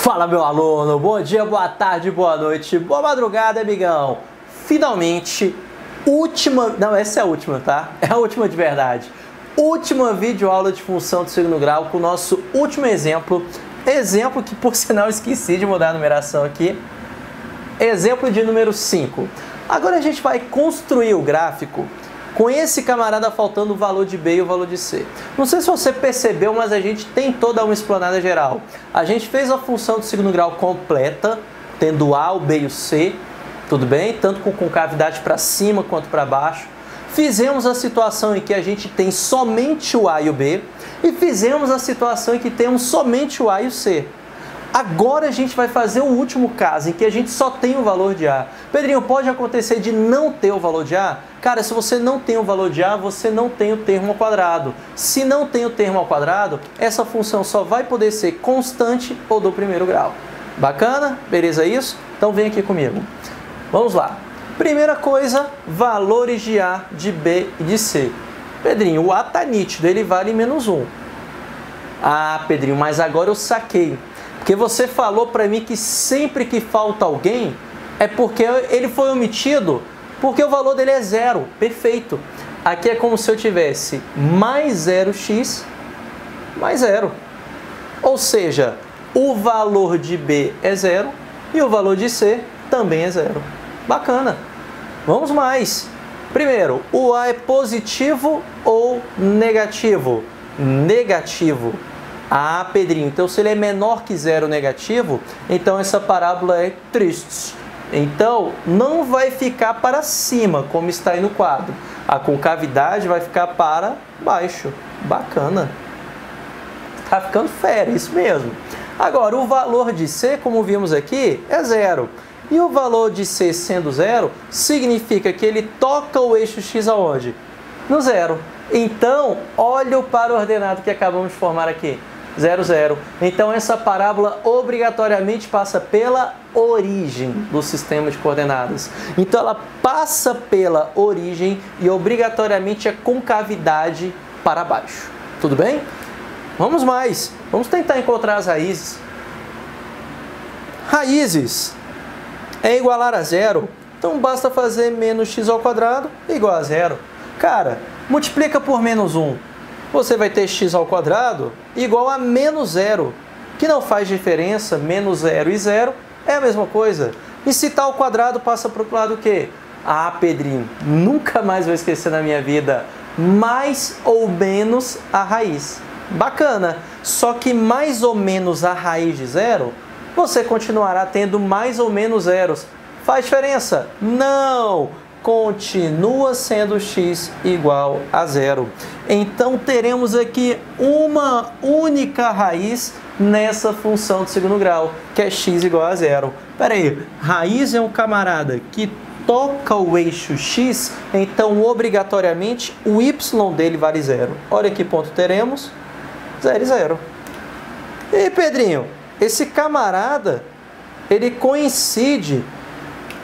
Fala, meu aluno, bom dia, boa tarde, boa noite, boa madrugada, amigão. Finalmente, essa é a última, tá? É a última de verdade. Última videoaula de função do segundo grau com o nosso último exemplo que, por sinal, esqueci de mudar a numeração aqui. Exemplo de número 5. Agora a gente vai construir o gráfico com esse camarada faltando o valor de B e o valor de C. Não sei se você percebeu, mas a gente tem toda uma explanada geral. A gente fez a função do segundo grau completa, tendo o A, o B e o C, tudo bem? Tanto com concavidade para cima quanto para baixo. Fizemos a situação em que a gente tem somente o A e o B, e fizemos a situação em que temos somente o A e o C. Agora a gente vai fazer o último caso, em que a gente só tem o valor de A. Pedrinho, pode acontecer de não ter o valor de A? Cara, se você não tem o valor de A, você não tem o termo ao quadrado. Se não tem o termo ao quadrado, essa função só vai poder ser constante ou do primeiro grau. Bacana? Beleza isso? Então vem aqui comigo. Vamos lá. Primeira coisa, valores de A, de B e de C. Pedrinho, o A está nítido, ele vale menos 1. Ah, Pedrinho, mas agora eu saquei. Porque você falou para mim que sempre que falta alguém, é porque ele foi omitido, porque o valor dele é 0. Perfeito. Aqui é como se eu tivesse mais 0x mais 0. Ou seja, o valor de B é 0 e o valor de C também é 0. Bacana. Vamos mais. Primeiro, o A é positivo ou negativo? Negativo. Ah, Pedrinho, então se ele é menor que 0 negativo, então essa parábola é triste. Então, não vai ficar para cima, como está aí no quadro. A concavidade vai ficar para baixo. Bacana. Tá ficando fera, isso mesmo. Agora, o valor de C, como vimos aqui, é 0. E o valor de C sendo 0, significa que ele toca o eixo X aonde? No 0. Então, olha para o ordenado que acabamos de formar aqui. 0, 0. Então, essa parábola obrigatoriamente passa pela origem do sistema de coordenadas. Então, ela passa pela origem e obrigatoriamente é concavidade para baixo. Tudo bem? Vamos mais. Vamos tentar encontrar as raízes. Raízes é igualar a 0. Então, basta fazer menos x ao quadrado igual a 0. Cara, multiplica por menos 1. Você vai ter x ao quadrado igual a menos 0, que não faz diferença, menos 0 e 0 é a mesma coisa. E se tal quadrado passa para o lado o quê? Ah, Pedrinho, nunca mais vou esquecer na minha vida, mais ou menos a raiz. Bacana, só que mais ou menos a raiz de 0, você continuará tendo mais ou menos zeros. Faz diferença? Não! Continua sendo x igual a 0. Então, teremos aqui uma única raiz nessa função de segundo grau, que é x igual a 0. Espera aí, raiz é um camarada que toca o eixo x, então, obrigatoriamente, o y dele vale 0. Olha que ponto teremos, 0 e 0. E aí, Pedrinho, esse camarada, ele coincide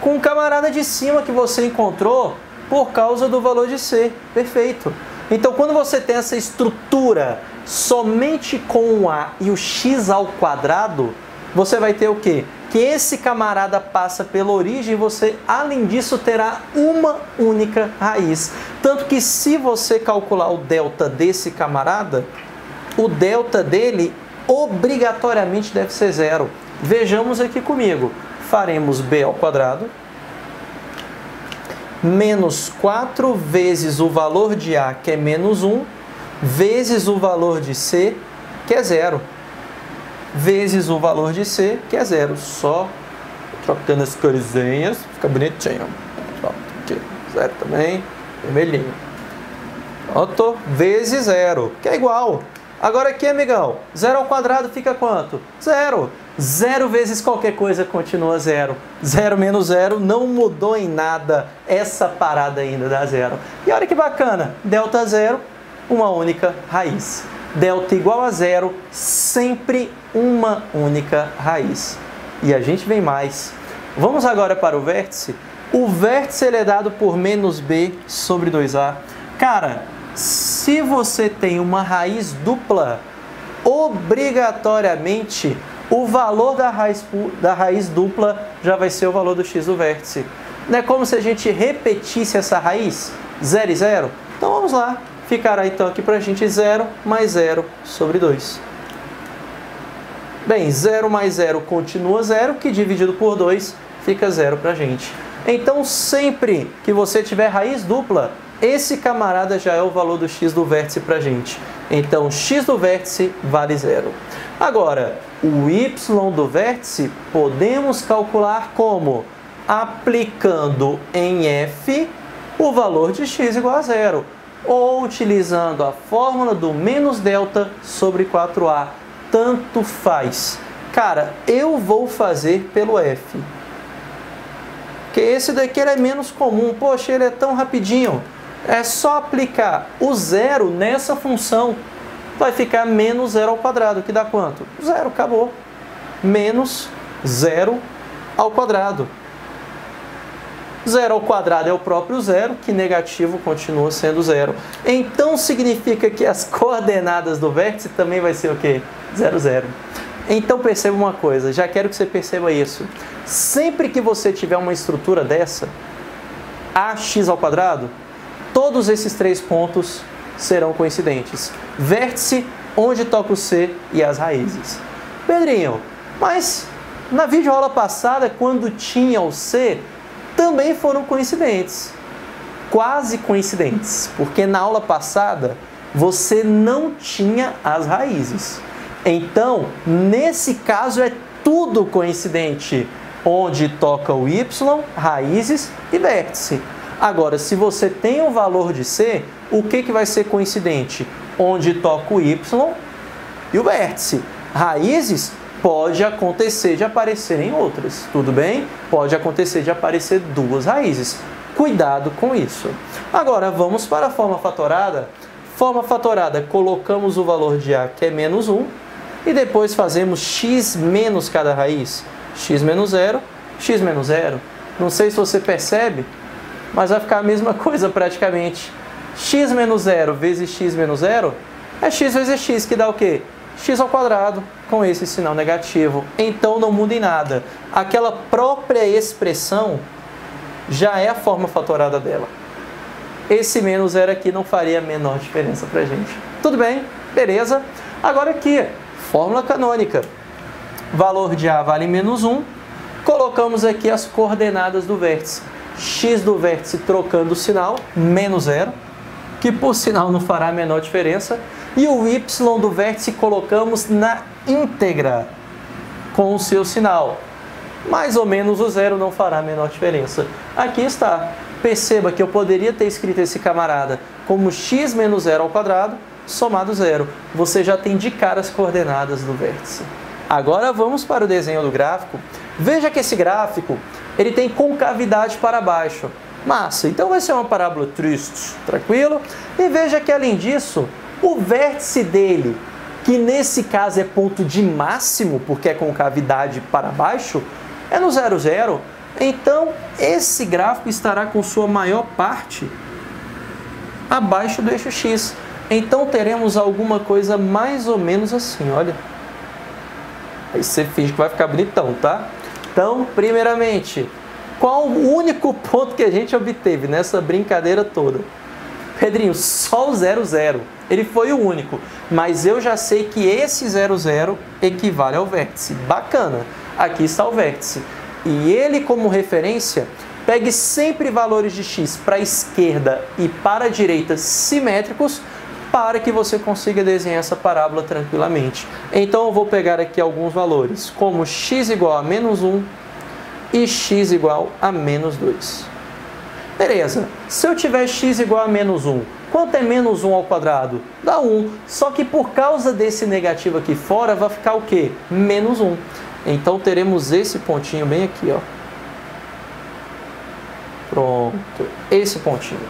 com o camarada de cima que você encontrou por causa do valor de C. Perfeito. Então, quando você tem essa estrutura somente com o A e o x ao quadrado, você vai ter o quê? Que esse camarada passa pela origem e você, além disso, terá uma única raiz. Tanto que se você calcular o delta desse camarada, o delta dele obrigatoriamente deve ser 0. Vejamos aqui comigo. Faremos b ao quadrado menos 4 vezes o valor de A, que é menos 1, vezes o valor de C, que é 0, vezes o valor de C, que é 0. Só trocando as corzinhas, fica bonitinho. Pronto, aqui, 0 também, vermelhinho. Pronto, vezes 0, que é igual. Agora aqui, amigão, 0 ao quadrado fica quanto? 0. 0 vezes qualquer coisa continua 0. 0 menos 0 não mudou em nada. Essa parada ainda dá 0. E olha que bacana, delta 0, uma única raiz. Delta igual a 0, sempre uma única raiz. E a gente vem mais. Vamos agora para o vértice. O vértice ele é dado por menos b sobre 2a. Cara, se você tem uma raiz dupla, obrigatoriamente o valor da raiz dupla já vai ser o valor do x do vértice. Não é como se a gente repetisse essa raiz? 0 e 0? Então vamos lá. Ficará então aqui para a gente 0 mais 0 sobre 2. Bem, 0 mais 0 continua 0, que dividido por 2 fica 0 para a gente. Então sempre que você tiver raiz dupla, esse camarada já é o valor do x do vértice para a gente. Então x do vértice vale 0. Agora, o y do vértice podemos calcular como? Aplicando em f o valor de x igual a 0, ou utilizando a fórmula do menos delta sobre 4a. Tanto faz. Cara, eu vou fazer pelo f. Porque esse daqui é menos comum. Poxa, ele é tão rapidinho. É só aplicar o zero nessa função. Vai ficar menos 0 ao quadrado, que dá quanto? 0, acabou. Menos 0 ao quadrado. 0 ao quadrado é o próprio zero, que negativo continua sendo 0. Então significa que as coordenadas do vértice também vai ser o quê? 0, 0. Então perceba uma coisa, já quero que você perceba isso. Sempre que você tiver uma estrutura dessa, ax ao quadrado, todos esses 3 pontos serão coincidentes. Vértice, onde toca o C e as raízes. Pedrinho, mas na videoaula passada, quando tinha o C, também foram coincidentes. Quase coincidentes, porque na aula passada você não tinha as raízes. Então, nesse caso é tudo coincidente, onde toca o y, raízes e vértice. Agora, se você tem um valor de C, o que vai ser coincidente? Onde toca o y e o vértice. Raízes pode acontecer de aparecerem outras, tudo bem? Pode acontecer de aparecer 2 raízes. Cuidado com isso. Agora, vamos para a forma fatorada. Forma fatorada, colocamos o valor de A, que é menos 1, e depois fazemos x menos cada raiz. X menos 0, x menos 0. Não sei se você percebe, mas vai ficar a mesma coisa praticamente. X menos 0 vezes x menos 0 é x vezes x, que dá o quê? X ao quadrado, com esse sinal negativo. Então não muda em nada. Aquela própria expressão já é a forma fatorada dela. Esse menos 0 aqui não faria a menor diferença para a gente. Tudo bem? Beleza? Agora aqui, fórmula canônica. Valor de A vale menos 1. Colocamos aqui as coordenadas do vértice. X do vértice trocando o sinal, menos 0, que por sinal não fará a menor diferença. E o y do vértice colocamos na íntegra, com o seu sinal. Mais ou menos o 0 não fará a menor diferença. Aqui está. Perceba que eu poderia ter escrito esse camarada como x menos 0 ao quadrado, somado 0. Você já tem de cara as coordenadas do vértice. Agora vamos para o desenho do gráfico. Veja que esse gráfico ele tem concavidade para baixo. Massa, então vai ser uma parábola triste, tranquilo? E veja que além disso, o vértice dele, que nesse caso é ponto de máximo, porque é concavidade para baixo, é no 0, 0. Então, esse gráfico estará com sua maior parte abaixo do eixo X. Então, teremos alguma coisa mais ou menos assim, olha. Aí você finge que vai ficar bonitão, tá? Então, primeiramente, qual o único ponto que a gente obteve nessa brincadeira toda? Pedrinho, só o 0, 0. Ele foi o único, mas eu já sei que esse 0, 0 equivale ao vértice. Bacana, aqui está o vértice. E ele, como referência, pegue sempre valores de x para a esquerda e para a direita simétricos, para que você consiga desenhar essa parábola tranquilamente. Então eu vou pegar aqui alguns valores, como x igual a menos 1 e x igual a menos 2. Beleza, se eu tiver x igual a menos 1, quanto é menos 1 ao quadrado? Dá 1, só que por causa desse negativo aqui fora, vai ficar o quê? Menos 1. Então teremos esse pontinho bem aqui, ó. Pronto, esse pontinho.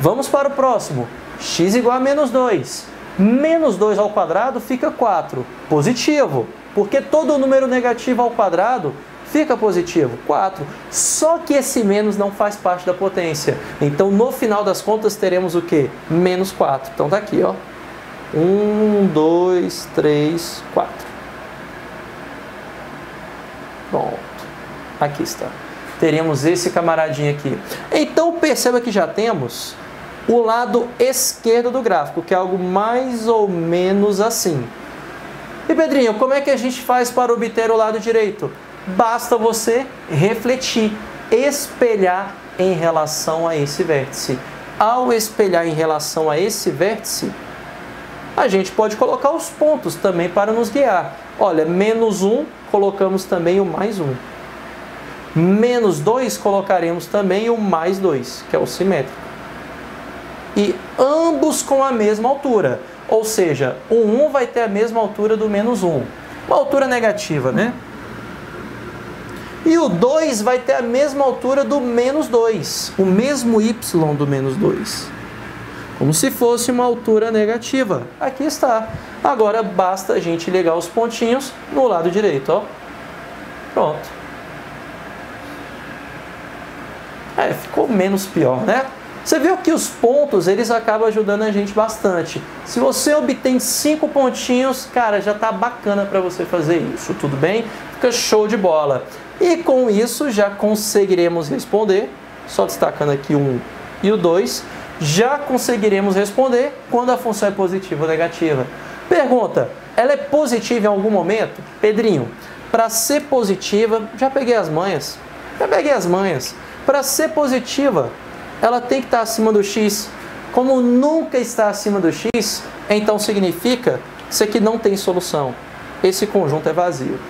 Vamos para o próximo. X igual a menos 2. Menos 2 ao quadrado fica 4. Positivo, porque todo número negativo ao quadrado fica positivo, 4. Só que esse menos não faz parte da potência. Então, no final das contas, teremos o quê? Menos 4. Então, tá aqui, ó. 1, 2, 3, 4. Aqui está. Teríamos esse camaradinho aqui. Então perceba que já temos o lado esquerdo do gráfico, que é algo mais ou menos assim. E Pedrinho, como é que a gente faz para obter o lado direito? Basta você refletir, espelhar em relação a esse vértice. Ao espelhar em relação a esse vértice, a gente pode colocar os pontos também para nos guiar. Olha, menos 1, colocamos também o mais 1. Menos 2, colocaremos também o mais 2, que é o simétrico. E ambos com a mesma altura. Ou seja, o 1 vai ter a mesma altura do menos 1. Uma altura negativa, né? E o 2 vai ter a mesma altura do menos 2. O mesmo y do menos 2. Como se fosse uma altura negativa. Aqui está. Agora basta a gente ligar os pontinhos no lado direito, ó. Pronto. Ficou menos pior, né? Você viu que os pontos, eles acabam ajudando a gente bastante. Se você obtém 5 pontinhos, cara, já tá bacana para você fazer isso, tudo bem? Fica show de bola. E com isso já conseguiremos responder, só destacando aqui o 1 e o 2, já conseguiremos responder quando a função é positiva ou negativa. Pergunta, ela é positiva em algum momento? Pedrinho, para ser positiva, já peguei as manhas. Para ser positiva, ela tem que estar acima do x. Como nunca está acima do x, então significa que isso aqui não tem solução. Esse conjunto é vazio.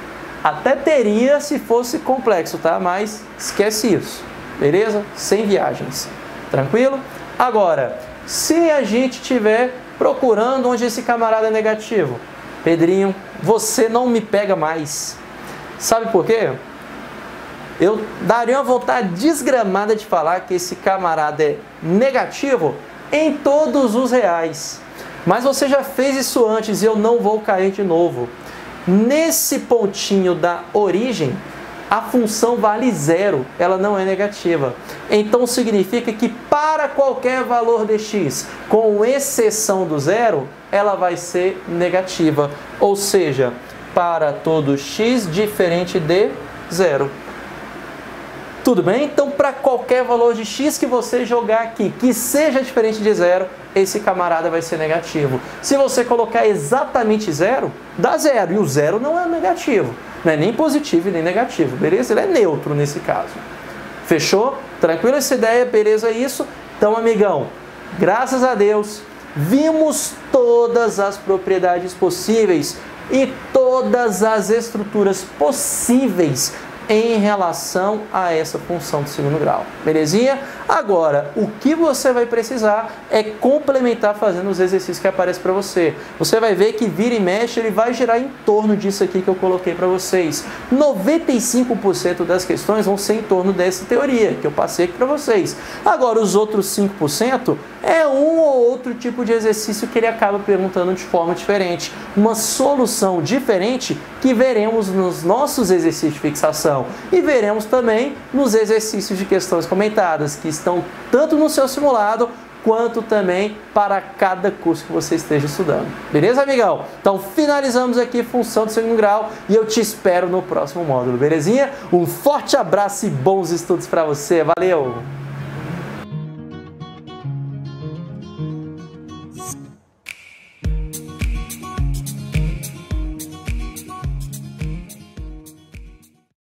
Até teria se fosse complexo, tá? Mas esquece isso, beleza? Sem viagens. Tranquilo? Agora, se a gente estiver procurando onde esse camarada é negativo, Pedrinho, você não me pega mais. Sabe por quê? Eu daria uma vontade desgramada de falar que esse camarada é negativo em todos os reais. Mas você já fez isso antes e eu não vou cair de novo. Nesse pontinho da origem, a função vale 0, ela não é negativa. Então significa que para qualquer valor de x, com exceção do 0, ela vai ser negativa. Ou seja, para todo x diferente de 0. Tudo bem? Então, para qualquer valor de x que você jogar aqui, que seja diferente de 0, esse camarada vai ser negativo. Se você colocar exatamente 0, dá 0. E o 0 não é negativo. Não é nem positivo e nem negativo, beleza? Ele é neutro nesse caso. Fechou? Tranquilo essa ideia? Beleza isso? Então, amigão, graças a Deus, vimos todas as propriedades possíveis e todas as estruturas possíveis em relação a essa função de segundo grau, belezinha? Agora, o que você vai precisar é complementar fazendo os exercícios que aparecem para você. Você vai ver que vira e mexe, ele vai girar em torno disso aqui que eu coloquei para vocês. 95% das questões vão ser em torno dessa teoria que eu passei aqui para vocês. Agora, os outros 5% é um ou outro tipo de exercício que ele acaba perguntando de forma diferente. Uma solução diferente que veremos nos nossos exercícios de fixação e veremos também nos exercícios de questões comentadas, que estão tanto no seu simulado quanto também para cada curso que você esteja estudando. Beleza, amigão? Então finalizamos aqui função de segundo grau e eu te espero no próximo módulo, belezinha? Um forte abraço e bons estudos para você. Valeu!